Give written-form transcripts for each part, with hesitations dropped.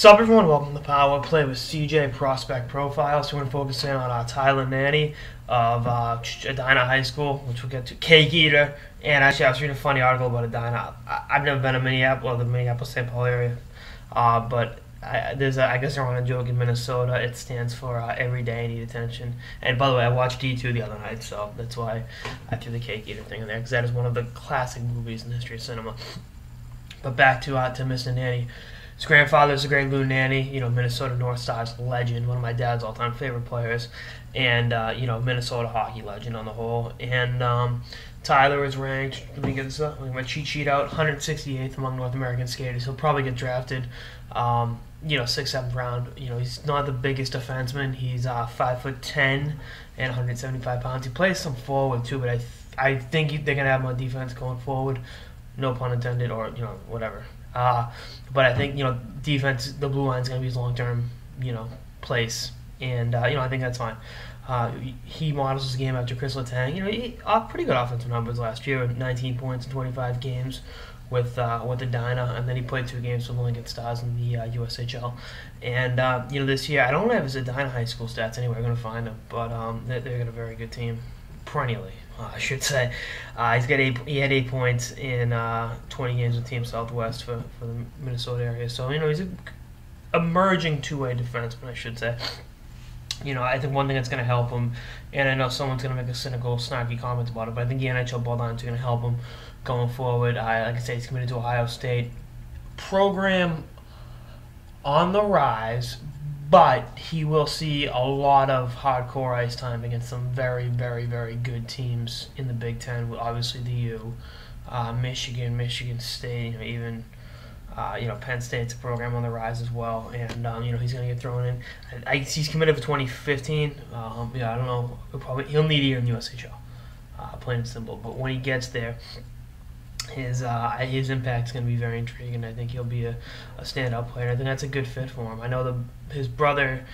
What's up, everyone? Welcome to Power Play with CJ Prospect Profile. So we're going to focus in on Tyler Nanne of Edina High School, which we'll get to. Cake eater. And actually, I was reading a funny article about Edina. I've never been to Minneapolis, the Minneapolis-St. Paul area, but I guess they're on a joke in Minnesota. It stands for every day I need attention. And by the way, I watched D2 the other night, so that's why I threw the cake eater thing in there, because that is one of the classic movies in the history of cinema. But back to Mr. Nanne. His grandfather is the great Lou Nanne, Minnesota North Stars legend, one of my dad's all-time favorite players, and Minnesota hockey legend on the whole. And Tyler is ranked. Let me get this up. Let me get my cheat sheet out. 168th among North American skaters. He'll probably get drafted, 6th, 7th round. He's not the biggest defenseman. He's 5'10" and 175 pounds. He plays some forward too, but I think they're gonna have him on defense going forward. No pun intended, or whatever. But I think defense, the blue line is going to be his long-term place, and I think that's fine. He models his game after Chris Letang. He pretty good offensive numbers last year, 19 points in 25 games with Edina, and then he played 2 games for the Lincoln Stars in the USHL. And this year I don't have his Edina high school stats anywhere. I'm going to find them, but they've got a very good team perennially. I should say. He had 8 points in 20 games with Team Southwest for the Minnesota area. So, he's an emerging two-way defenseman, I should say. I think one thing that's going to help him, and I know someone's going to make a cynical, snarky comment about it, but I think the NHL bloodline is going to help him going forward. Like I said, he's committed to Ohio State. Program on the rise, but he will see a lot of hardcore ice time against some very, very, very good teams in the Big Ten. Obviously, the U, Michigan State, even Penn State's a program on the rise as well. And he's going to get thrown in. He's committed for 2015. I don't know. He'll need a year in the USHL, plain and simple. But when he gets there, his impact is going to be very intriguing. I think he'll be a standout player. I think that's a good fit for him. I know his brother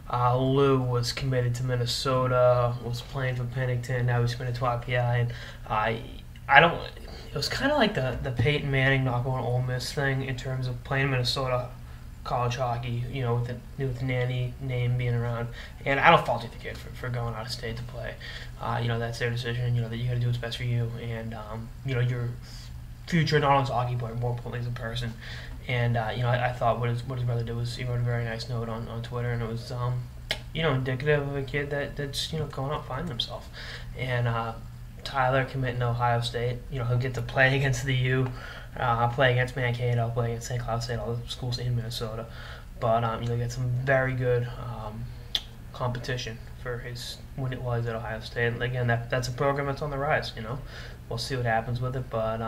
Lou was committed to Minnesota, was playing for Pennington. Now he's committed to RPI, and It was kind of like the Peyton Manning not going to Ole Miss thing in terms of playing Minnesota college hockey. With Nanne name being around, and I don't fault the kid for going out of state to play. That's their decision. That you got to do what's best for you, and your future not only as a hockey player, more importantly as a person. And I thought what his brother did was he wrote a very nice note on Twitter, and it was indicative of a kid that's going out finding himself. And Tyler committing to Ohio State, he'll get to play against the U, play against Mankato, play against St. Cloud State, all the schools in Minnesota. But he'll get some very good competition for when it was at Ohio State. And again, that's a program that's on the rise. We'll see what happens with it. But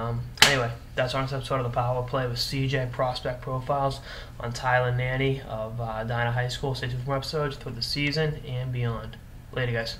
anyway, that's our next episode of the Power Play with CJ Prospect Profiles on Tyler Nanne of Edina High School. Stay tuned for more episodes throughout the season and beyond. Later, guys.